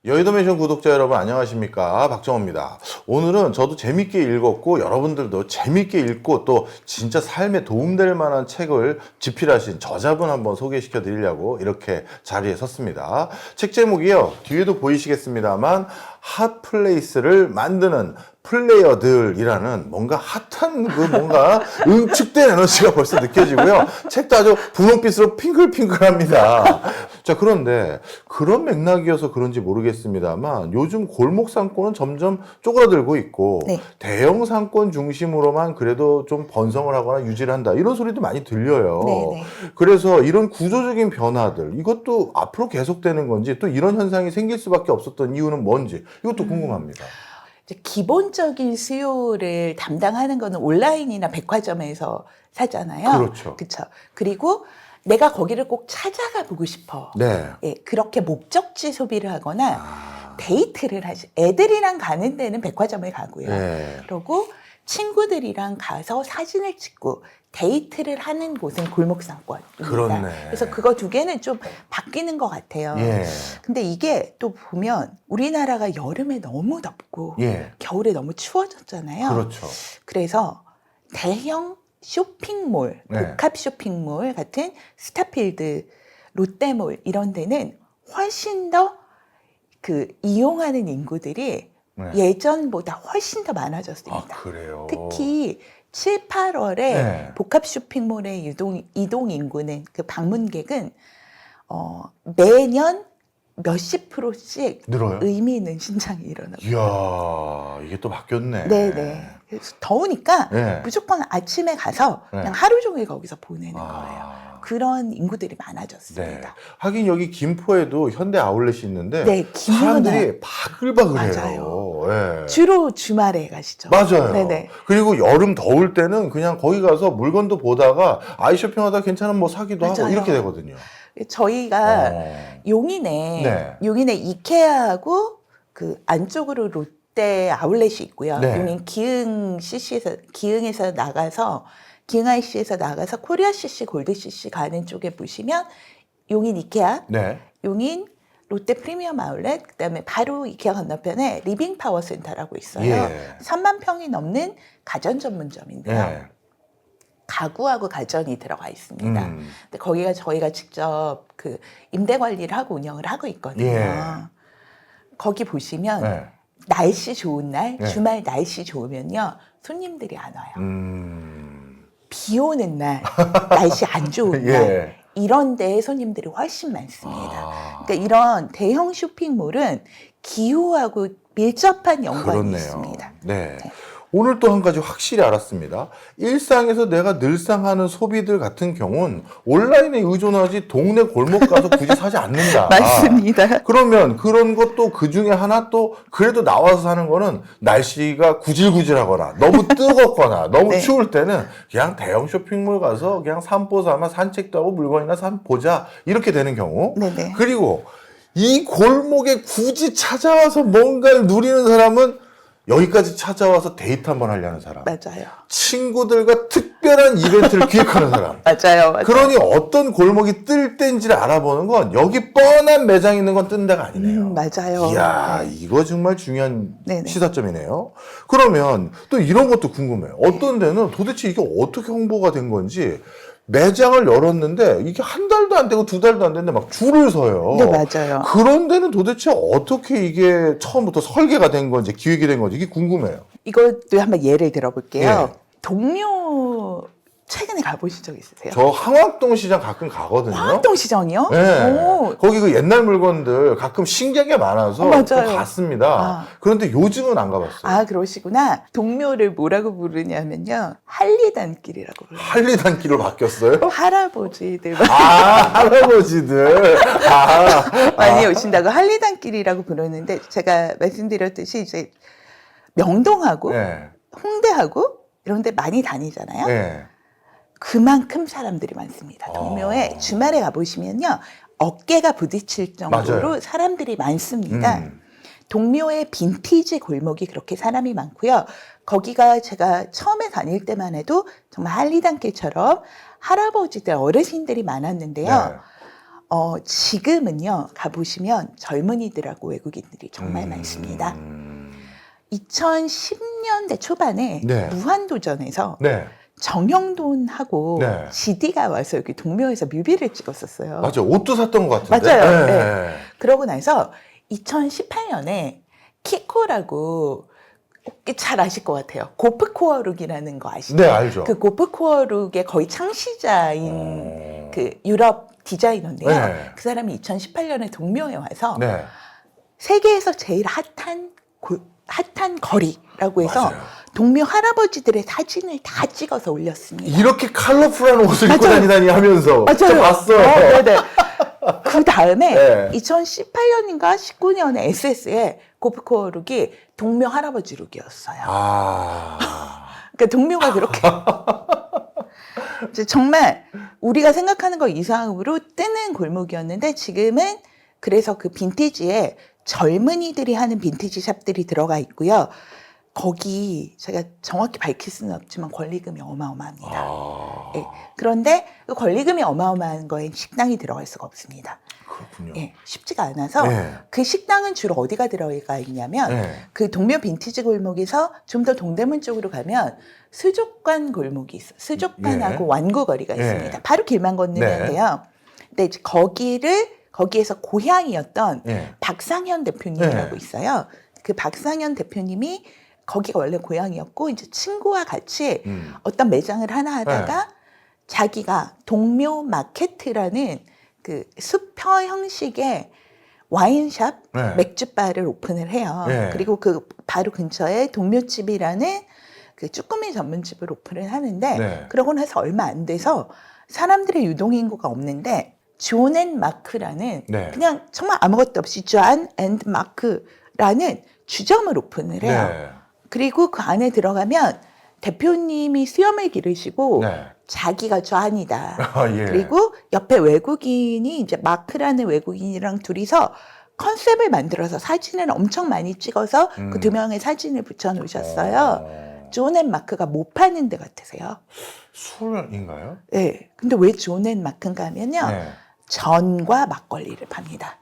여의도맨션 구독자 여러분 안녕하십니까, 박정호입니다. 오늘은 저도 재밌게 읽었고 여러분들도 재밌게 읽고 또 진짜 삶에 도움될 만한 책을 집필하신 저자분 한번 소개시켜 드리려고 이렇게 자리에 섰습니다. 책 제목이요, 뒤에도 보이시겠습니다만 핫플레이스를 만드는 플레이어들이라는 뭔가 핫한 뭔가 응축된 에너지가 벌써 느껴지고요. 책도 아주 분홍빛으로 핑클핑클합니다. 자, 그런데 그런 맥락이어서 그런지 모르겠습니다만 요즘 골목 상권은 점점 쪼그라들고 있고 네. 대형 상권 중심으로만 그래도 좀 번성을 하거나 유지를 한다, 이런 소리도 많이 들려요. 네네. 그래서 이런 구조적인 변화들, 이것도 앞으로 계속되는 건지, 또 이런 현상이 생길 수밖에 없었던 이유는 뭔지, 이것도 궁금합니다. 이제 기본적인 수요를 담당하는 거는 온라인이나 백화점에서 사잖아요. 그렇죠. 그렇죠. 그리고 내가 거기를 꼭 찾아가 보고 싶어. 네. 예, 그렇게 목적지 소비를 하거나 데이트를 하시. 애들이랑 가는 데는 백화점에 가고요. 네. 그리고 친구들이랑 가서 사진을 찍고 데이트를 하는 곳은 골목상권입니다. 그렇네. 그래서 그거 두 개는 좀 바뀌는 것 같아요. 예. 근데 이게 또 보면 우리나라가 여름에 너무 덥고 예. 겨울에 너무 추워졌잖아요. 그렇죠. 그래서 대형 쇼핑몰, 네. 복합 쇼핑몰 같은 스타필드, 롯데몰 이런 데는 훨씬 더 그 이용하는 인구들이 네. 예전보다 훨씬 더 많아졌습니다. 아, 그래요? 특히 7, 8월에 네. 복합 쇼핑몰의 이동 인구는, 그 방문객은 매년 몇십 프로씩 늘어요? 의미 있는 신장이 일어나고. 이야, 이게 또 바뀌었네. 네네. 그래서 더우니까 네. 무조건 아침에 가서 네. 그냥 하루 종일 거기서 보내는 거예요. 아. 그런 인구들이 네. 많아졌습니다. 하긴 여기 김포에도 현대 아울렛이 있는데 네, 사람들이 바글바글해요. 맞아요. 예. 주로 주말에 가시죠. 맞아요. 네네. 그리고 여름 더울 때는 그냥 거기 가서 물건도 보다가 아이 쇼핑하다 괜찮으면 뭐 사기도 하고 맞아요. 이렇게 되거든요. 저희가 네. 용인에 이케아하고 그 안쪽으로 롯데 아울렛이 있고요. 네. 용인 기흥에서 나가서 기흥 IC에서 나가서 코리아 CC, 골드 CC 가는 쪽에 보시면 용인 이케아, 네. 용인 롯데 프리미엄 아울렛, 그다음에 바로 이케아 건너편에 리빙 파워 센터라고 있어요. 예. 3만 평이 넘는 가전 전문점인데요. 네. 가구하고 가전이 들어가 있습니다. 근데 거기가 저희가 직접 그 임대 관리를 하고 운영을 하고 있거든요. 예. 거기 보시면 네. 날씨 좋은 날, 네. 주말 날씨 좋으면요, 손님들이 안 와요. 비 오는 날, 날씨 안 좋은 예. 날, 이런 데에 손님들이 훨씬 많습니다. 아. 그러니까 이런 대형 쇼핑몰은 기후하고 밀접한 연관이 그렇네요. 있습니다. 네. 네. 오늘 또 한 가지 확실히 알았습니다. 일상에서 내가 늘상 하는 소비들 같은 경우는 온라인에 의존하지 동네 골목 가서 굳이 사지 않는다. 맞습니다. 그러면 그런 것도 그 중에 하나, 또 그래도 나와서 사는 거는 날씨가 구질구질하거나 너무 뜨겁거나 너무 네. 추울 때는 그냥 대형 쇼핑몰 가서 그냥 산보 삼아 산책도 하고 물건이나 보자, 이렇게 되는 경우. 네네. 그리고 이 골목에 굳이 찾아와서 뭔가를 누리는 사람은 여기까지 찾아와서 데이트 한번 하려는 사람, 맞아요. 친구들과 특별한 이벤트를 기획하는 사람. 맞아요. 맞아요. 그러니 어떤 골목이 뜰 때인지를 알아보는 건 여기 뻔한 매장 있는 건 뜬 데가 아니네요. 맞아요. 이야, 네. 이거 정말 중요한 네네. 시사점이네요. 그러면 또 이런 것도 궁금해요. 어떤 데는 도대체 이게 어떻게 홍보가 된 건지, 매장을 열었는데 이게 한 달도 안 되고 두 달도 안 됐는데 막 줄을 서요. 네, 맞아요. 그런 데는 도대체 어떻게 이게 처음부터 설계가 된 건지, 기획이 된 건지, 이게 궁금해요. 이것도 한번 예를 들어볼게요. 예. 동묘 최근에 가보신 적 있으세요? 저 항암동 시장 가끔 가거든요. 화학동 시장이요? 네. 오, 거기 그 옛날 물건들 가끔 신기한 게 많아서 맞아요. 또 갔습니다. 아. 그런데 요즘은 안 가봤어요. 아, 그러시구나. 동묘를 뭐라고 부르냐면요, 할리단길이라고 불러요. 할리단길로 바뀌었어요? 할아버지들 아, 할아버지들. 많이 오신다고 할리단길이라고 부르는데, 제가 말씀드렸듯이 이제 명동하고 네. 홍대하고 이런 데 많이 다니잖아요. 네. 그만큼 사람들이 많습니다. 동묘에 주말에 가보시면요, 어깨가 부딪힐 정도로 맞아요. 사람들이 많습니다. 동묘의 빈티지 골목이 그렇게 사람이 많고요. 거기가 제가 처음에 다닐 때만 해도 정말 할리단길처럼 할아버지들, 어르신들이 많았는데요. 네. 지금은요, 가보시면 젊은이들하고 외국인들이 정말 많습니다. 2010년대 초반에 네. 무한도전에서 네. 정영돈하고 네. GD가 와서 여기 동묘에서 뮤비를 찍었었어요. 맞아요. 옷도 샀던 것 같은데. 맞아요. 네. 네. 그러고 나서 2018년에 키코라고 잘 아실 것 같아요. 고프코어룩이라는 거 아시죠? 네, 알죠. 그 고프코어룩의 거의 창시자인 그 유럽 디자이너인데요. 네. 그 사람이 2018년에 동묘에 와서 네. 세계에서 제일 핫한 거리라고 해서 맞아요. 동묘 할아버지들의 사진을 다 찍어서 올렸습니다. 이렇게 컬러풀한 옷을 입고 맞아요. 다니다니 하면서. 맞아요. 저 봤어요. 네네. 그 다음에 네. 2018년인가 19년에 SS에 고프코어룩이 동묘 할아버지 룩이었어요. 그러니까 동묘가 그렇게 이제 정말 우리가 생각하는 것 이상으로 뜨는 골목이었는데 지금은 그래서 그 빈티지에 젊은이들이 하는 빈티지 샵들이 들어가 있고요. 거기 제가 정확히 밝힐 수는 없지만 권리금이 어마어마합니다. 예, 그런데 그 권리금이 어마어마한 거에 식당이 들어갈 수가 없습니다. 그렇군요. 예, 쉽지가 않아서 네. 그 식당은 주로 어디가 들어가 있냐면 네. 그 동묘 빈티지 골목에서 좀 더 동대문 쪽으로 가면 수족관 골목이 있어요. 수족관하고 예. 완구거리가 예. 있습니다. 바로 길만 건너면데요. 근데 이제 거기에서 고향이었던 예. 박상현 대표님이라고 예. 있어요. 그 박상현 대표님이 거기가 원래 고향이었고 이제 친구와 같이 어떤 매장을 하나 하다가 자기가 동묘 마케트라는 그 수퍼 형식의 와인샵, 네. 맥주바를 오픈을 해요. 네. 그리고 그 바로 근처에 동묘집이라는 그 쭈꾸미 전문집을 오픈을 하는데 네. 그러고 나서 얼마 안 돼서 사람들의 유동인구가 없는데 존 앤 마크라는 네. 그냥 정말 아무것도 없이 존 앤 마크라는 주점을 오픈을 해요. 네. 그리고 그 안에 들어가면 대표님이 수염을 기르시고 네. 자기가 존이다. 아, 예. 그리고 옆에 외국인이 이제 마크라는 외국인이랑 둘이서 컨셉을 만들어서 사진을 엄청 많이 찍어서 그 두 명의 사진을 붙여 놓으셨어요. 존 앤 마크가 못 파는 데 같으세요. 술인가요? 네. 근데 왜 존 앤 마크인가 하면요. 네. 전과 막걸리를 팝니다.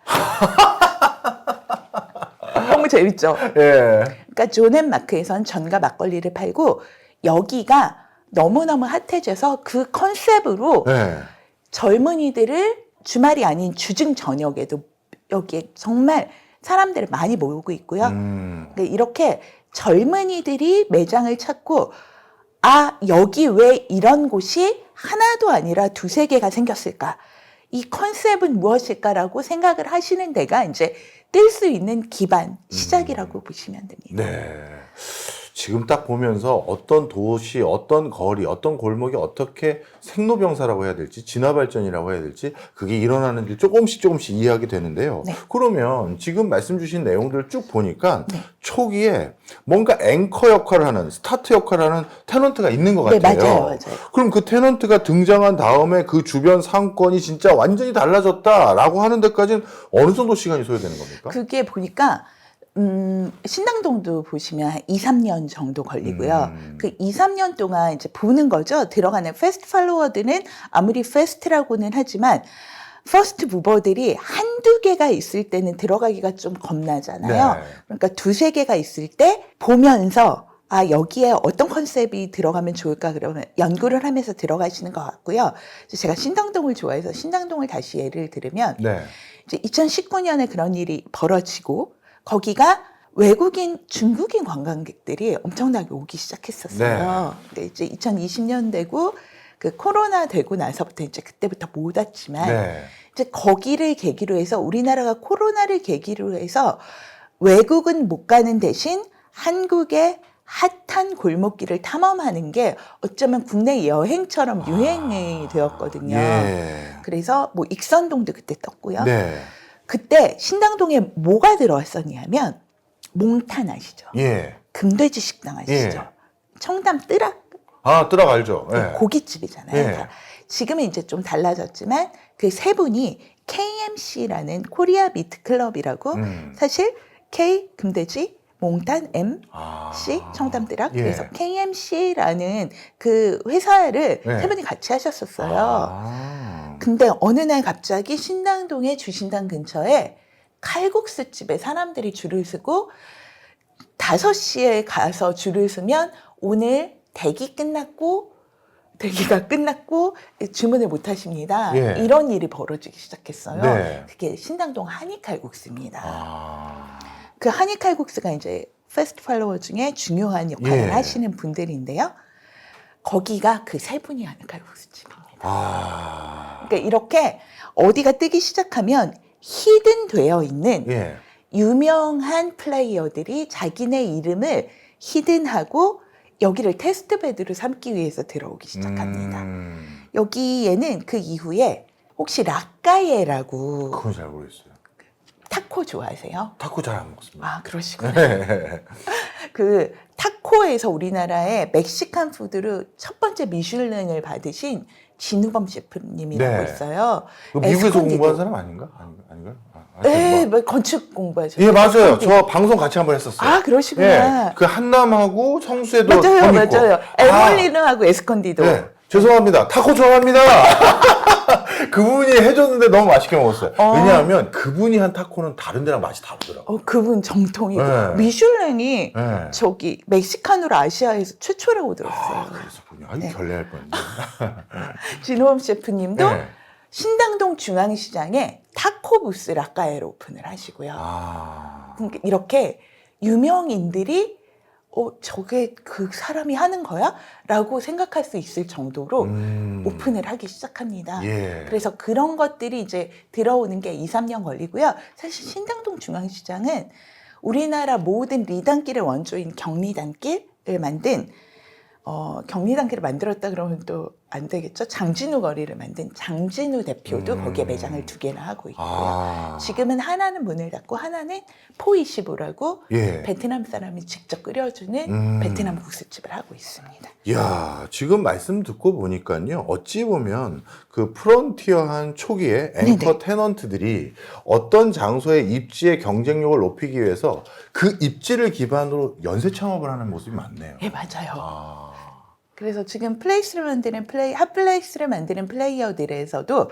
너무 재밌죠? 예. 그러니까 존 앤 마크에선 전과 막걸리를 팔고 여기가 너무너무 핫해져서 그 컨셉으로 네. 젊은이들을 주말이 아닌 주중 저녁에도 여기에 정말 사람들이 많이 모이고 있고요. 그러니까 이렇게 젊은이들이 매장을 찾고 아 여기 왜 이런 곳이 하나도 아니라 두세 개가 생겼을까? 이 컨셉은 무엇일까라고 생각을 하시는 데가 이제 뜰 수 있는 기반, 시작이라고 보시면 됩니다. 네. 지금 딱 보면서 어떤 도시, 어떤 거리, 어떤 골목이 어떻게 생로병사라고 해야 될지, 진화발전이라고 해야 될지 그게 일어나는지 조금씩 이해하게 되는데요. 네. 그러면 지금 말씀 주신 내용들을 쭉 보니까 네. 초기에 뭔가 앵커 역할을 하는, 스타트 역할을 하는 테넌트가 있는 것 네, 같아요. 맞아요. 그럼 그 테넌트가 등장한 다음에 그 주변 상권이 진짜 완전히 달라졌다라고 하는 데까지는 어느 정도 시간이 소요되는 겁니까? 그게 보니까 신당동도 보시면 한 2, 3년 정도 걸리고요. 그 2, 3년 동안 이제 보는 거죠. 들어가는 패스트 팔로워들은 아무리 패스트라고는 하지만 퍼스트 무버들이 한두 개가 있을 때는 들어가기가 좀 겁나잖아요. 네. 그러니까 두세 개가 있을 때 보면서 아 여기에 어떤 컨셉이 들어가면 좋을까 그러면 연구를 하면서 들어가시는 것 같고요. 제가 신당동을 좋아해서 신당동을 다시 예를 들으면 네. 이제 2019년에 그런 일이 벌어지고 거기가 외국인, 중국인 관광객들이 엄청나게 오기 시작했었어요. 근데 이제 2020년 되고 그 코로나 되고 나서부터 이제 그때부터 못 왔지만 네. 이제 거기를 계기로 해서 우리나라가 코로나를 계기로 해서 외국은 못 가는 대신 한국의 핫한 골목길을 탐험하는 게 어쩌면 국내 여행처럼 유행이 되었거든요. 예. 그래서 뭐 익선동도 그때 떴고요. 네. 그때 신당동에 뭐가 들어왔었냐면 몽탄 아시죠? 예. 금돼지 식당 아시죠? 예. 청담 뜨락 아, 뜨락 알죠? 예. 고깃집이잖아요. 예. 그러니까 지금은 이제 좀 달라졌지만 그 세 분이 KMC라는 코리아 미트 클럽이라고 사실 K 금돼지 몽탄 M C 청담 뜨락 예. 그래서 KMC라는 그 회사를 예. 세 분이 같이 하셨었어요. 근데 어느 날 갑자기 신당동의 주신당 근처에 칼국수 집에 사람들이 줄을 서고 5시에 가서 줄을 서면 오늘 대기가 끝났고 주문을 못 하십니다. 예. 이런 일이 벌어지기 시작했어요. 네. 그게 신당동 한입칼국수입니다. 아. 그 한입칼국수가 이제 패스트 팔로워 중에 중요한 역할을 예. 하시는 분들인데요. 거기가 그 세 분이 하는 칼국수 집입니다. 아. 그러니까 이렇게 어디가 뜨기 시작하면 히든되어 있는 예. 유명한 플레이어들이 자기네 이름을 히든하고 여기를 테스트베드로 삼기 위해서 들어오기 시작합니다. 여기에는 그 이후에 혹시 락가예라고 그건 잘 모르겠어요. 타코 좋아하세요? 타코 잘 안 먹습니다. 아, 그러시구나. 네. 그 타코에서 우리나라의 멕시칸 푸드로 첫 번째 미슐랭을 받으신 진우범 셰프님이라고 네. 있어요. 그 미국에서 에스콘디도. 공부한 사람 아닌가? 아닌가요? 네, 뭐 건축 공부하셨어요. 예, 맞아요. 저 방송 같이 한번 했었어요. 아, 그러시구나. 예, 그 한남하고 성수에도 맞아요, 돈 있고. 맞아요. 에몰리누하고 에스컨디도. 네, 죄송합니다. 타코 좋아합니다. 그분이 해줬는데 너무 맛있게 먹었어요. 왜냐하면 그분이 한 타코는 다른 데랑 맛이 다르더라고요. 그분 정통이고. 네. 미슐랭이 네. 저기 멕시칸으로 아시아에서 최초라고 들었어요. 아, 그래서군요. 아유, 네. 결례할 뻔했네. 진호범 셰프님도 네. 신당동 중앙시장에 타코 부스 락가에를 오픈을 하시고요. 아. 그러니까 이렇게 유명인들이 저게 그 사람이 하는 거야? 라고 생각할 수 있을 정도로 오픈을 하기 시작합니다. 예. 그래서 그런 것들이 이제 들어오는 게 2, 3년 걸리고요. 사실 신당동 중앙시장은 우리나라 모든 리단길의 원조인 경리단길을 만든 경리단길을 만들었다 그러면 또 안 되겠죠. 장진우 거리를 만든 장진우 대표도 거기에 매장을 2개나 하고 있고요. 아. 지금은 하나는 문을 닫고 하나는 포이시보라고 예. 베트남 사람이 직접 끓여주는 베트남 국수집을 하고 있습니다. 이야, 지금 말씀 듣고 보니까요. 어찌 보면 그 프론티어한 초기에 앵커 테넌트들이 어떤 장소의 입지의 경쟁력을 높이기 위해서 그 입지를 기반으로 연쇄 창업을 하는 모습이 많네요. 네, 맞아요. 아. 그래서 지금 핫플레이스를 만드는 플레이어들에서도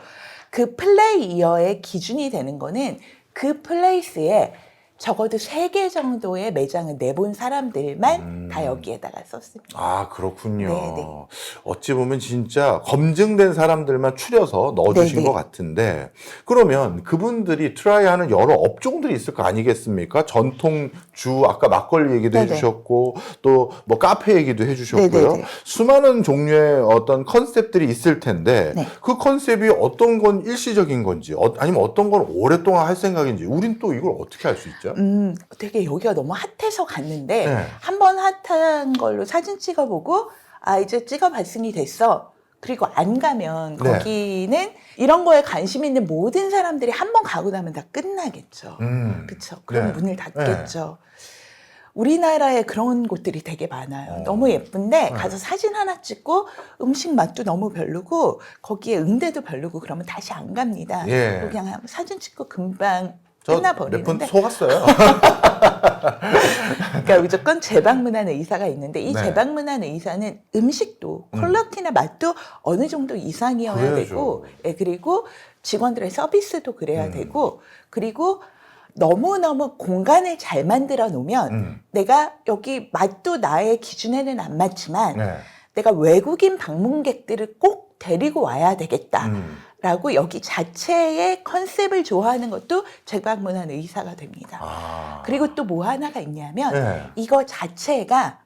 그 플레이어의 기준이 되는 거는 그 플레이스에 적어도 3개 정도의 매장을 내본 사람들만 다 여기에다가 썼습니다. 아, 그렇군요. 네네. 어찌 보면 진짜 검증된 사람들만 추려서 넣어주신 네네. 것 같은데, 그러면 그분들이 트라이하는 여러 업종들이 있을 거 아니겠습니까? 전통주, 아까 막걸리 얘기도 네네. 해주셨고, 또 뭐 카페 얘기도 해주셨고요. 네네네. 수많은 종류의 어떤 컨셉들이 있을 텐데, 네. 그 컨셉이 어떤 건 일시적인 건지, 아니면 어떤 건 오랫동안 할 생각인지, 우린 또 이걸 어떻게 알 수 있죠? 되게 여기가 너무 핫해서 갔는데 네. 한번 핫한 걸로 사진 찍어보고 이제 찍어봤으니 됐어. 그리고 안 가면 네. 거기는 이런 거에 관심 있는 모든 사람들이 한번 가고 나면 다 끝나겠죠. 그렇죠. 그럼 네. 문을 닫겠죠. 우리나라에 그런 곳들이 되게 많아요. 너무 예쁜데 가서 사진 하나 찍고 음식 맛도 너무 별로고 거기에 응대도 별로고 그러면 다시 안 갑니다. 예. 그냥 사진 찍고 금방 저 끝나버리는데. 몇 번 속았어요. 그러니까 무조건 재방문한 의사가 있는데 이 네. 재방문한 의사는 음식도 퀄리티나 맛도 어느 정도 이상이어야 그래야죠. 되고, 그리고 직원들의 서비스도 그래야 되고, 그리고 너무너무 공간을 잘 만들어 놓으면 내가 여기 맛도 나의 기준에는 안 맞지만 네. 내가 외국인 방문객들을 꼭 데리고 와야 되겠다. 라고 여기 자체의 컨셉을 좋아하는 것도 재방문한 의사가 됩니다. 그리고 또 뭐 하나가 있냐면 네. 이거 자체가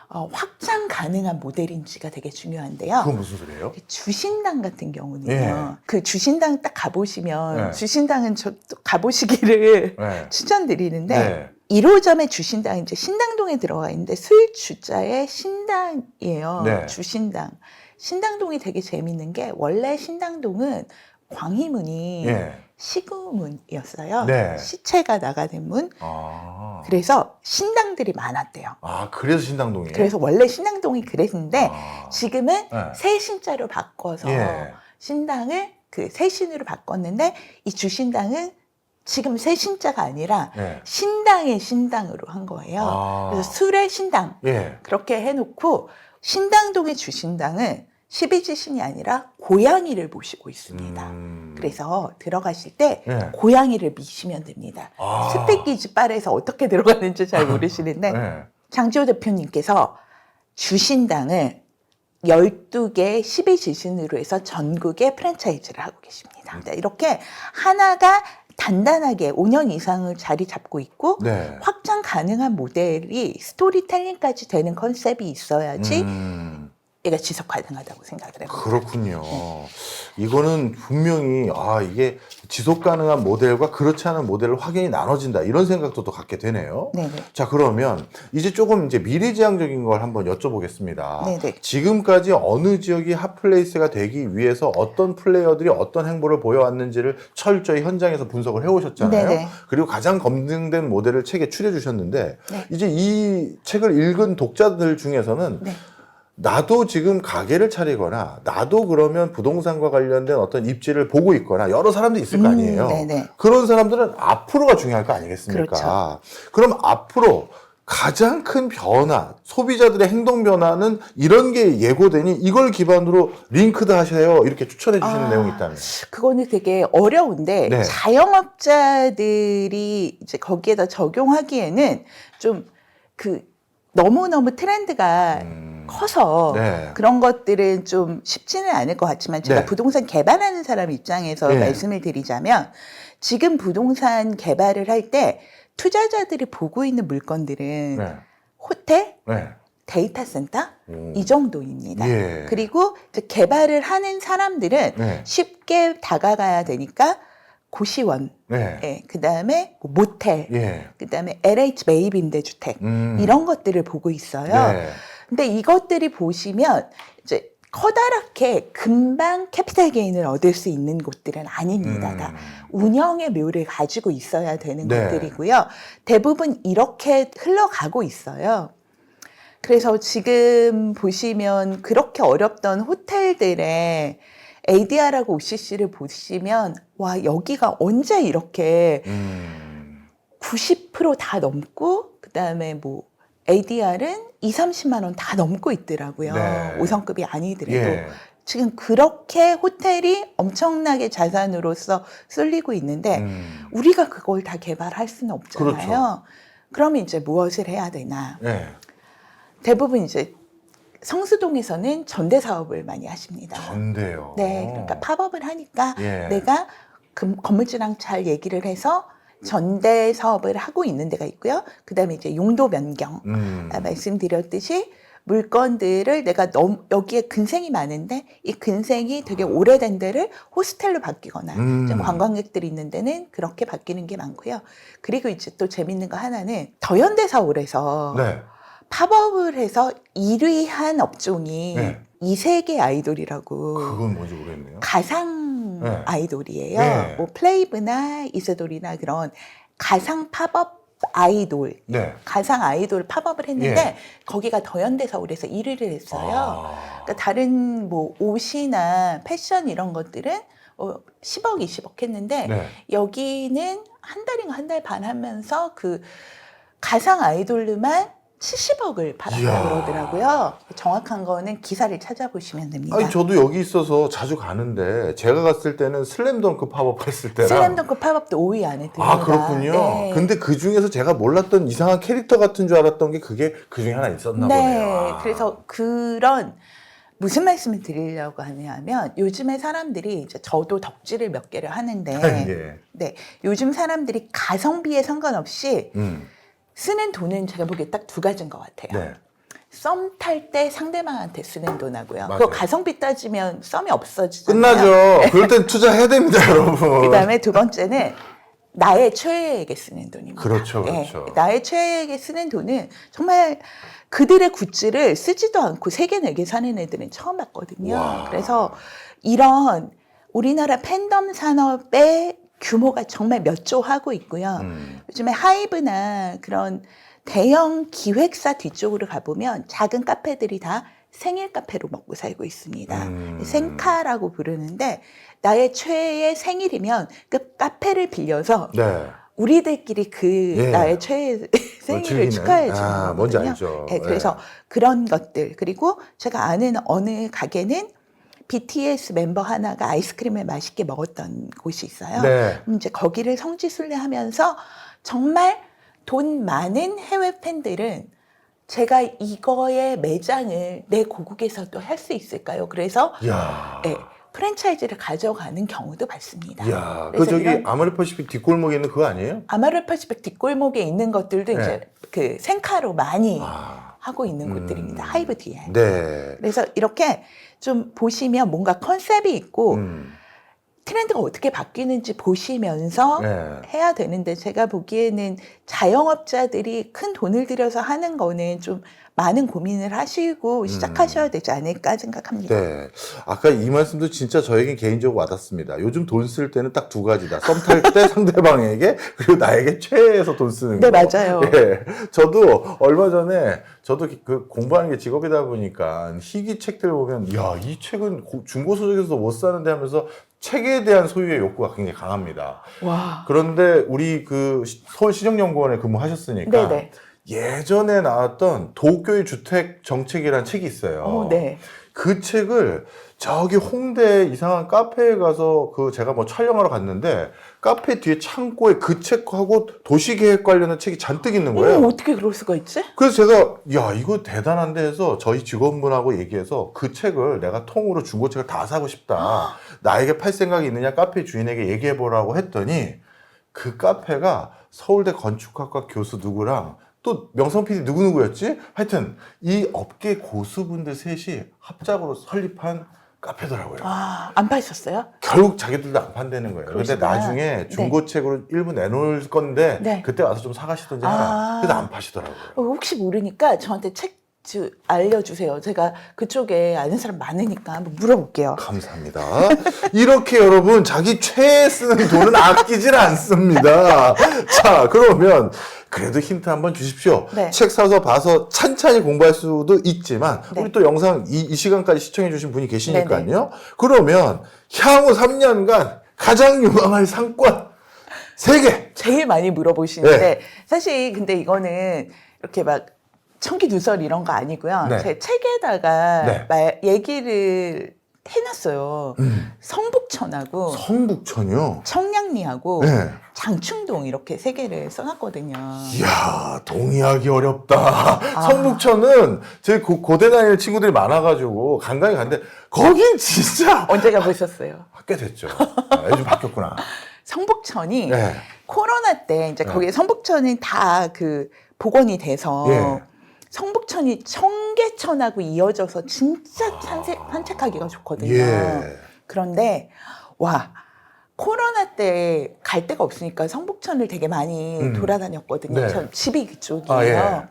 확장 가능한 모델인지가 되게 중요한데요. 그건 무슨 소리예요? 주신당 같은 경우는요. 예. 그 주신당 딱 가보시면 네. 주신당은 저 또 가보시기를 네. 추천드리는데 네. 1호점의 주신당 이제 신당동에 들어가 있는데 술주자의 신당이에요. 네. 주신당. 신당동이 되게 재밌는 게 원래 신당동은 광희문이 예. 시구문이었어요. 네. 시체가 나가는 문. 아. 그래서 신당들이 많았대요. 아, 그래서 신당동이에요? 그래서 원래 신당동이 그랬는데 아. 지금은 네. 새 신자로 바꿔서 예. 신당을 그 새 신으로 바꿨는데 이 주신당은 지금 새 신자가 아니라 네. 신당의 신당으로 한 거예요. 아. 그래서 술의 신당 예. 그렇게 해놓고 신당동의 주신당은 12지신이 아니라 고양이를 모시고 있습니다. 그래서 들어가실 때 네. 고양이를 미시면 됩니다. 아. 스피키즈 바에서 어떻게 들어가는지 잘 모르시는데 네. 장지호 대표님께서 주신당을 12개 12지신으로 해서 전국에 프랜차이즈를 하고 계십니다. 이렇게 하나가 단단하게 5년 이상을 자리 잡고 있고 네. 확장 가능한 모델이 스토리텔링까지 되는 컨셉이 있어야지 얘가 지속 가능하다고 생각을 해요. 그렇군요. 네. 이거는 분명히 이게 지속 가능한 모델과 그렇지 않은 모델을 확연히 나눠진다 이런 생각도 또 갖게 되네요. 네네. 자, 그러면 이제 조금 이제 미래지향적인 걸 한번 여쭤보겠습니다. 네네. 지금까지 어느 지역이 핫플레이스가 되기 위해서 어떤 플레이어들이 어떤 행보를 보여왔는지를 철저히 현장에서 분석을 해오셨잖아요. 네네. 그리고 가장 검증된 모델을 책에 추려주셨는데 네. 이제 이 책을 읽은 독자들 중에서는 네. 나도 지금 가게를 차리거나 나도 그러면 부동산과 관련된 어떤 입지를 보고 있거나 여러 사람들이 있을 거 아니에요. 네네. 그런 사람들은 앞으로가 중요할 거 아니겠습니까? 그렇죠. 그럼 앞으로 가장 큰 변화, 소비자들의 행동 변화는 이런 게 예고되니 이걸 기반으로 링크드 하셔요. 이렇게 추천해 주시는 내용이 있다면. 그거는 되게 어려운데 네. 자영업자들이 이제 거기에다 적용하기에는 좀 너무너무 트렌드가 커서 네. 그런 것들은 좀 쉽지는 않을 것 같지만 제가 네. 부동산 개발하는 사람 입장에서 네. 말씀을 드리자면 지금 부동산 개발을 할 때 투자자들이 보고 있는 물건들은 네. 호텔, 네. 데이터 센터 이 정도입니다. 예. 그리고 이제 개발을 하는 사람들은 네. 쉽게 다가가야 되니까 고시원, 네. 예, 그다음에 모텔, 예. 그다음에 LH 매입 임대주택 이런 것들을 보고 있어요. 네. 근데 이것들이 보시면 이제 커다랗게 금방 캐피탈 게인을 얻을 수 있는 곳들은 아닙니다. 다 운영의 묘를 가지고 있어야 되는 네. 것들이고요. 대부분 이렇게 흘러가고 있어요. 그래서 지금 보시면 그렇게 어렵던 호텔들의 ADR하고 OCC를 보시면 와 여기가 언제 이렇게 90% 다 넘고 그다음에 뭐 ADR은 20-30만 원 다 넘고 있더라고요. 네. 5성급이 아니더라도. 예. 지금 그렇게 호텔이 엄청나게 자산으로서 쏠리고 있는데 우리가 그걸 다 개발할 수는 없잖아요. 그렇죠. 그러면 이제 무엇을 해야 되나? 네. 대부분 이제 성수동에서는 전대 사업을 많이 하십니다. 전대요. 네, 그러니까 팝업을 하니까 예. 내가 건물주랑 잘 얘기를 해서 전대 사업을 하고 있는 데가 있고요. 그다음에 이제 용도 변경 말씀드렸듯이 물건들을 내가 여기에 근생이 많은데 이 근생이 되게 오래된 데를 호스텔로 바뀌거나 좀 관광객들이 있는 데는 그렇게 바뀌는 게 많고요. 그리고 이제 또 재밌는 거 하나는 더현대서울에서 네. 팝업을 해서 1위 한 업종이 네. 이세계 아이돌이라고 그건 뭔지 모르겠네요. 가상 네. 아이돌이에요. 네. 뭐 플레이브나 이세돌이나 그런 가상 팝업 아이돌, 네. 가상 아이돌 팝업을 했는데 거기가 더현대서울에서 1위를 했어요. 그러니까 다른 뭐 옷이나 패션 이런 것들은 10억, 20억 했는데 네. 여기는 한 달인가 한 달 반 하면서 그 가상 아이돌로만 70억을 팔았다고 이야. 그러더라고요. 정확한 거는 기사를 찾아보시면 됩니다. 아니 저도 여기 있어서 자주 가는데 제가 갔을 때는 슬램덩크 팝업 했을 때랑 슬램덩크 팝업도 5위 안에 듭니다. 아 그렇군요. 네. 근데 그 중에서 제가 몰랐던 이상한 캐릭터 같은 줄 알았던 게 그게 그 중에 하나 있었나 네. 보네요. 아. 그래서 그런 무슨 말씀을 드리려고 하냐면 요즘에 사람들이 이제 저도 덕질을 몇 개를 하는데 예. 네. 요즘 사람들이 가성비에 상관없이 쓰는 돈은 제가 보기에 딱 두 가지인 것 같아요. 네. 썸 탈 때 상대방한테 쓰는 돈하고요. 맞아요. 그거 가성비 따지면 썸이 없어지잖아요. 끝나죠. 그럴 땐 투자해야 됩니다, 여러분. 그다음에 두 번째는 나의 최애에게 쓰는 돈입니다. 그렇죠, 그렇죠. 네, 나의 최애에게 쓰는 돈은 정말 그들의 굿즈를 쓰지도 않고 3개, 4개 사는 애들은 처음 봤거든요. 와. 그래서 이런 우리나라 팬덤 산업의 규모가 정말 몇 조 하고 있고요. 요즘에 하이브나 그런 대형 기획사 뒤쪽으로 가보면 작은 카페들이 다 생일 카페로 먹고 살고 있습니다. 생카라고 부르는데 나의 최애의 생일이면 그 카페를 빌려서 네. 우리들끼리 예. 나의 최애 생일을 즐기는? 축하해 주는 아, 거거든요. 뭔지 알죠. 네, 그래서 그런 것들 그리고 제가 아는 어느 가게는 BTS 멤버 하나가 아이스크림을 맛있게 먹었던 곳이 있어요. 네. 이제 거기를 성지순례하면서 정말 돈 많은 해외 팬들은 제가 이거의 매장을 내 고국에서도 할 수 있을까요? 그래서 야. 네, 프랜차이즈를 가져가는 경우도 많습니다. 야, 그 그래서 저기 이런 아모레 퍼시픽 뒷골목에 있는 그거 아니에요? 아모레 퍼시픽 뒷골목에 있는 것들도 네. 이제 그 생카로 많이 아. 하고 있는 곳들입니다. 하이브 뒤에. 네. 그래서 이렇게 좀 보시면 뭔가 컨셉이 있고 음. 트렌드가 어떻게 바뀌는지 보시면서 네. 해야 되는데 제가 보기에는 자영업자들이 큰 돈을 들여서 하는 거는 좀 많은 고민을 하시고 시작하셔야 되지 않을까 생각합니다. 네. 아까 이 말씀도 진짜 저에겐 개인적으로 와닿습니다. 요즘 돈 쓸 때는 딱 두 가지다. 썸 탈 때 상대방에게, 그리고 나에게 최애해서 돈 쓰는 네, 거. 맞아요. 예. 저도 얼마 전에, 저도 그 공부하는 게 직업이다 보니까 희귀 책들 보면, 야, 이 책은 중고서적에서 못 사는데 하면서 책에 대한 소유의 욕구가 굉장히 강합니다. 와. 그런데 우리 그 서울시정연구원에 근무하셨으니까 네네. 예전에 나왔던 도쿄의 주택 정책이라는 책이 있어요. 네. 그 책을 저기 홍대 이상한 카페에 가서 그 제가 뭐 촬영하러 갔는데 카페 뒤에 창고에 그 책하고 도시계획 관련한 책이 잔뜩 있는 거예요. 어떻게 그럴 수가 있지? 그래서 제가 야 이거 대단한데 해서 저희 직원분하고 얘기해서 그 책을 내가 통으로 중고책을 다 사고 싶다. 나에게 팔 생각이 있느냐 카페 주인에게 얘기해 보라고 했더니 그 카페가 서울대 건축학과 교수 누구랑 또 명성 PD 누구누구였지? 하여튼 이 업계 고수분들 셋이 합작으로 설립한 카페더라고요. 아, 안 파셨어요? 결국 자기들도 안 판다는 거예요. 근데 그러시구나. 나중에 중고책으로 일부 내놓을 건데 네. 그때 와서 좀 사가시던지 아. 하라. 그래서 안 파시더라고요. 혹시 모르니까 저한테 책 알려주세요. 제가 그쪽에 아는 사람 많으니까 한번 물어볼게요. 감사합니다. 이렇게 여러분 자기 최애 쓰는 돈은 아끼질 않습니다. 자 그러면 그래도 힌트 한번 주십시오. 네. 책 사서 봐서 찬찬히 공부할 수도 있지만 네. 우리 또 영상 이 시간까지 시청해 주신 분이 계시니까요. 네네. 그러면 향후 3년간 가장 유망할 상권 3개. 제일 많이 물어보시는데 네. 사실 근데 이거는 이렇게 막 청기누설 이런 거 아니고요. 네. 제 책에다가 네. 얘기를 해놨어요. 성북천하고 성북천이요? 청량리하고 네. 장충동 이렇게 3개를 써놨거든요. 이야, 동의하기 어렵다. 성북천은 제 고대 다니는 친구들이 많아가지고 간간히 갔는데 거긴 진짜 언제 가보셨어요? 꽤 됐죠. 아, 요즘 바뀌었구나. 성북천이 네. 코로나 때 이제 거기 성북천이 다 그 복원이 돼서 예. 성북천이 청계천하고 이어져서 진짜 산책하기가 좋거든요. 예. 그런데 와 코로나 때 갈 데가 없으니까 성북천을 되게 많이 돌아다녔거든요. 네. 전 집이 그쪽이에요. 아, 예.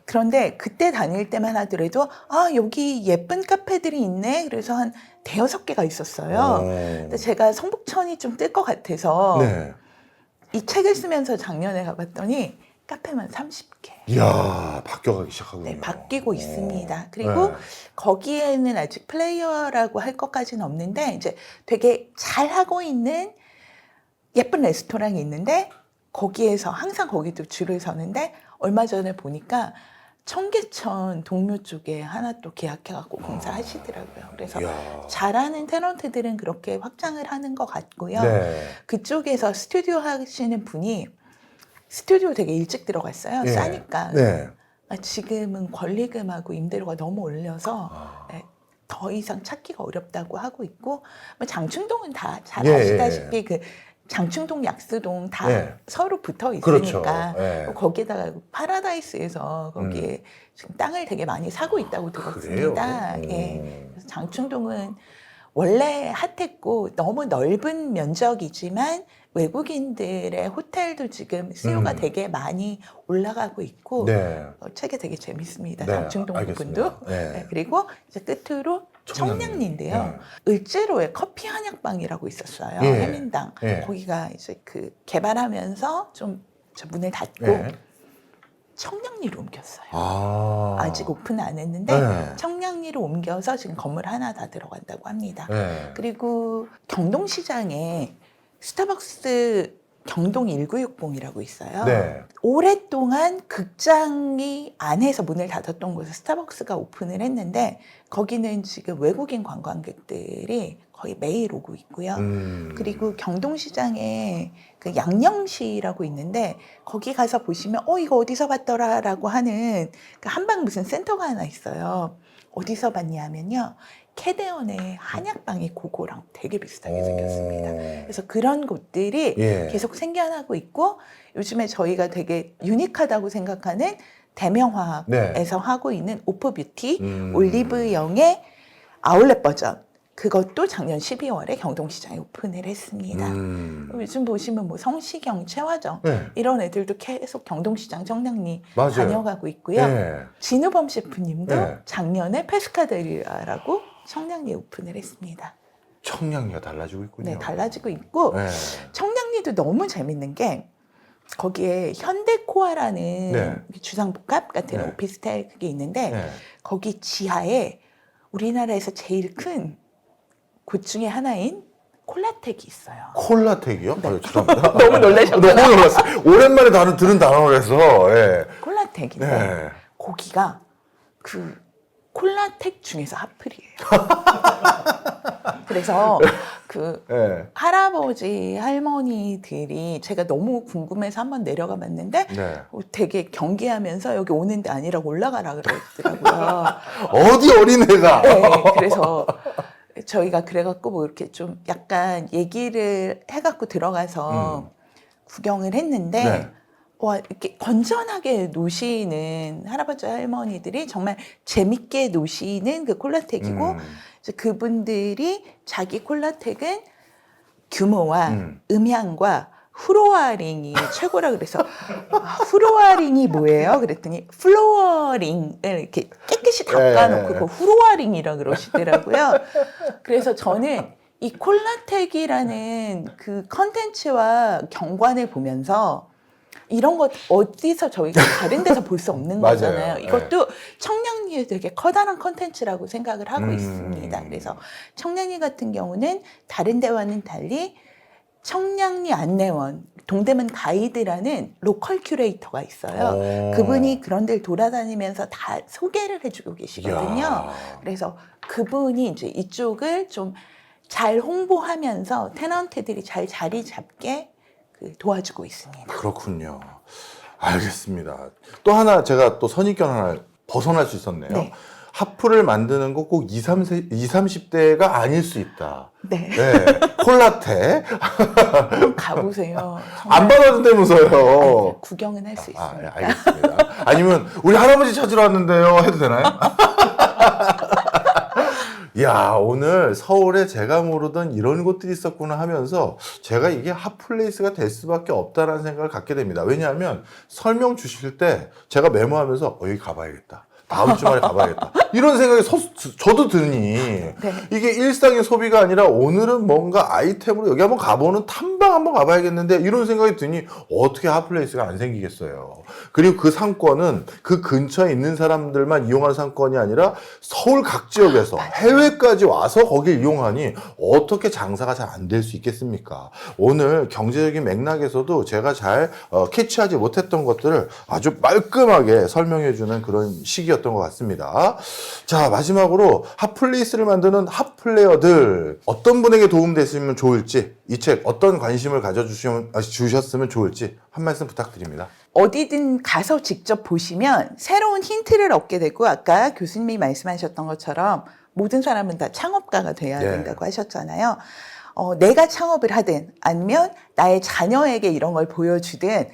그런데 그때 다닐 때만 하더라도 아 여기 예쁜 카페들이 있네. 그래서 한 5-6개가 있었어요. 근데 제가 성북천이 좀 뜰 것 같아서 네. 이 책을 쓰면서 작년에 가봤더니 카페만 30개. 이야, 바뀌어가기 시작하군요. 네, 바뀌고 있습니다. 그리고 네. 거기에는 아직 플레이어라고 할 것까지는 없는데 이제 되게 잘 하고 있는 예쁜 레스토랑이 있는데 거기에서 항상 거기도 줄을 서는데 얼마 전에 보니까 청계천 동묘 쪽에 하나 또 계약해갖고 공사하시더라고요. 그래서 이야. 잘하는 테넌트들은 그렇게 확장을 하는 것 같고요. 네. 그쪽에서 스튜디오 하시는 분이 스튜디오 되게 일찍 들어갔어요. 예. 싸니까. 네. 지금은 권리금하고 임대료가 너무 올려서 네, 더 이상 찾기가 어렵다고 하고 있고 뭐 장충동은 다 잘 예, 아시다시피 그 장충동, 약수동 다 예. 서로 붙어 그렇죠. 있으니까 예. 거기에다가 파라다이스에서 거기에 지금 땅을 되게 많이 사고 있다고 들었습니다. 그래요? 예. 그래서 장충동은 원래 핫했고 너무 넓은 면적이지만 외국인들의 호텔도 지금 수요가 되게 많이 올라가고 있고 네. 책이 되게 재밌습니다. 네, 장충동 알겠습니다. 부분도. 네. 네, 그리고 이제 끝으로 청량리인데요. 을지로에 커피 한약방이라고 있었어요. 예. 해민당. 예. 거기가 이제 그 개발하면서 좀 문을 닫고 네. 청량리로 옮겼어요. 아. 아직 오픈 안 했는데 네. 청량리로 옮겨서 지금 건물 하나 다 들어간다고 합니다. 네. 그리고 경동시장에 스타벅스 경동 1960이라고 있어요. 네. 오랫동안 극장이 안에서 문을 닫았던 곳에 스타벅스가 오픈을 했는데 거기는 지금 외국인 관광객들이 거의 매일 오고 있고요. 그리고 경동시장에 그 양념시라고 있는데 거기 가서 보시면 이거 어디서 봤더라라고 하는 그 한방 무슨 센터가 하나 있어요. 어디서 봤냐 하면요. 캐대언의 한약방이 그거랑 되게 비슷하게 생겼습니다. 그래서 그런 곳들이 예. 계속 생겨나고 있고 요즘에 저희가 되게 유니크하다고 생각하는 대명화에서 하고 있는 오프뷰티 올리브영의 아울렛 버전 그것도 작년 12월에 경동시장에 오픈을 했습니다. 요즘 보시면 뭐 성시경, 최화정 네. 이런 애들도 계속 경동시장 청량리 맞아요. 다녀가고 있고요. 예. 진우범 셰프님도 네. 작년에 페스카데리아라고 청량리에 오픈을 했습니다. 청량리가 달라지고 있군요. 네, 달라지고 있고 네. 청량리도 너무 재밌는 게 거기에 현대코아라는 네. 주상복합 같은 네. 오피스텔 그게 있는데 네. 거기 지하에 우리나라에서 제일 큰 곳 중에 하나인 콜라텍이 있어요. 콜라텍이요? 죄송합니다. 너무 놀라셨구나. 너무 놀랐어요. 오랜만에 들은 단어라서. 예. 콜라텍인데 네. 거기가 그 콜라텍 중에서 핫플이에요. 그래서 그 네. 할아버지 할머니들이 제가 너무 궁금해서 한번 내려가 봤는데 네. 되게 경계하면서 여기 오는 데 아니라고 올라가라 그러더라고요. 어디 어린애가. 네, 그래서 저희가 그래갖고 뭐 이렇게 좀 약간 얘기를 해갖고 들어가서 구경을 했는데 네. 와 이렇게 건전하게 노시는 할아버지 할머니들이 정말 재밌게 노시는 그 콜라텍이고 이제 그분들이 자기 콜라텍은 규모와 음향과 후로아링이 최고라 그래서 후로아링이 뭐예요? 그랬더니 플로어링을 이렇게 깨끗이 닦아놓고 그 후로아링이라 그러시더라고요. 그래서 저는 이 콜라텍이라는 그 컨텐츠와 경관을 보면서 이런 것 어디서 저희가 다른 데서 볼 수 없는 맞아요. 거잖아요. 이것도 청량리에 되게 커다란 컨텐츠라고 생각을 하고 있습니다. 그래서 청량리 같은 경우는 다른 데와는 달리 청량리 안내원, 동대문 가이드라는 로컬 큐레이터가 있어요. 그분이 그런 데를 돌아다니면서 다 소개를 해주고 계시거든요. 이야. 그래서 그분이 이제 이쪽을 좀 잘 홍보하면서 테넌트들이 잘 자리 잡게 도와주고 있습니다. 그렇군요. 알겠습니다. 또 하나 제가 또 선입견 하나 벗어날 수 있었네요. 네. 핫플을 만드는 거 꼭 20, 30대가 아닐 수 있다. 네. 네. 콜라텍. 한번 가보세요. 정말 안 받아준다면서요. 구경은 할 수 있습니다. 예, 알겠습니다. 아니면 우리 할아버지 찾으러 왔는데요. 해도 되나요? 야, 오늘 서울에 제가 모르던 이런 곳들이 있었구나 하면서 제가 이게 핫플레이스가 될 수밖에 없다라는 생각을 갖게 됩니다. 왜냐하면 설명 주실 때 제가 메모하면서 여기 가봐야겠다. 다음 주말에 가봐야겠다. 이런 생각이 저도 드니 네. 이게 일상의 소비가 아니라 오늘은 뭔가 아이템으로 여기 한번 가보는 탐방 한번 가봐야겠는데 이런 생각이 드니 어떻게 핫플레이스가 안 생기겠어요. 그리고 그 상권은 그 근처에 있는 사람들만 이용하는 상권이 아니라 서울 각 지역에서 해외까지 와서 거길 이용하니 어떻게 장사가 잘 안 될 수 있겠습니까? 오늘 경제적인 맥락에서도 제가 잘 캐치하지 못했던 것들을 아주 말끔하게 설명해주는 그런 시기였던 것 같습니다. 자, 마지막으로 핫플레이스를 만드는 핫플레이어들 어떤 분에게 도움됐으면 좋을지 이 책 어떤 관심을 가져주셨으면 좋을지 한 말씀 부탁드립니다. 어디든 가서 직접 보시면 새로운 힌트를 얻게 되고 아까 교수님이 말씀하셨던 것처럼 모든 사람은 다 창업가가 돼야 예. 된다고 하셨잖아요. 내가 창업을 하든 아니면 나의 자녀에게 이런 걸 보여주든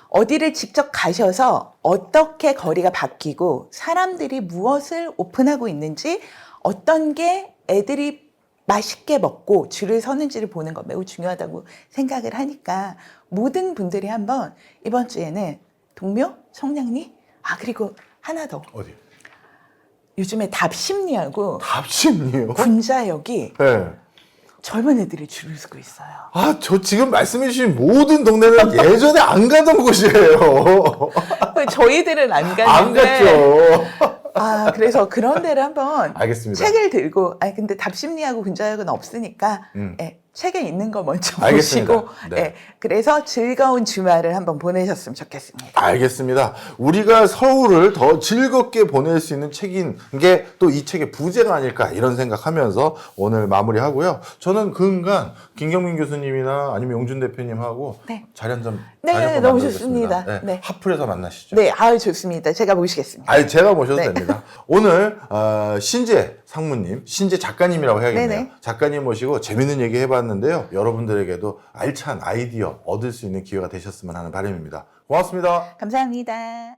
어디를 직접 가셔서 어떻게 거리가 바뀌고 사람들이 무엇을 오픈하고 있는지 어떤 게 애들이 맛있게 먹고 줄을 서는지를 보는 거 매우 중요하다고 생각을 하니까 모든 분들이 한번 이번 주에는 동묘, 청량리, 그리고 하나 더. 어디? 요즘에 답심리하고 답심리요? 군자역이 네. 젊은 애들이 줄을 서고 있어요. 저 지금 말씀해주신 모든 동네는 예전에 안 가던 곳이에요. 저희들은 안 갔는데. 안 갔죠. 그래서 그런 데를 한번 알겠습니다. 책을 들고, 근데 답심리하고 군자역은 없으니까, 책에 있는 거 먼저 알겠습니다. 보시고 네. 네. 그래서 즐거운 주말을 한번 보내셨으면 좋겠습니다. 알겠습니다. 우리가 서울을 더 즐겁게 보낼 수 있는 책인 게 또 이 책의 부제가 아닐까 이런 생각하면서 오늘 마무리하고요. 저는 근간 김경민 교수님이나 아니면 용준 대표님하고 네. 자리 한잔 네, 자리 한번 너무 만들겠습니다. 좋습니다. 네. 하플에서 만나시죠. 네, 아유 좋습니다. 제가 모시겠습니다. 아니 제가 모셔도 네. 됩니다. 오늘 신재 상무님, 신재 작가님이라고 해야겠네요. 네네. 작가님 모시고 재밌는 얘기 해봤는데요. 여러분들에게도 알찬 아이디어 얻을 수 있는 기회가 되셨으면 하는 바람입니다. 고맙습니다. 감사합니다.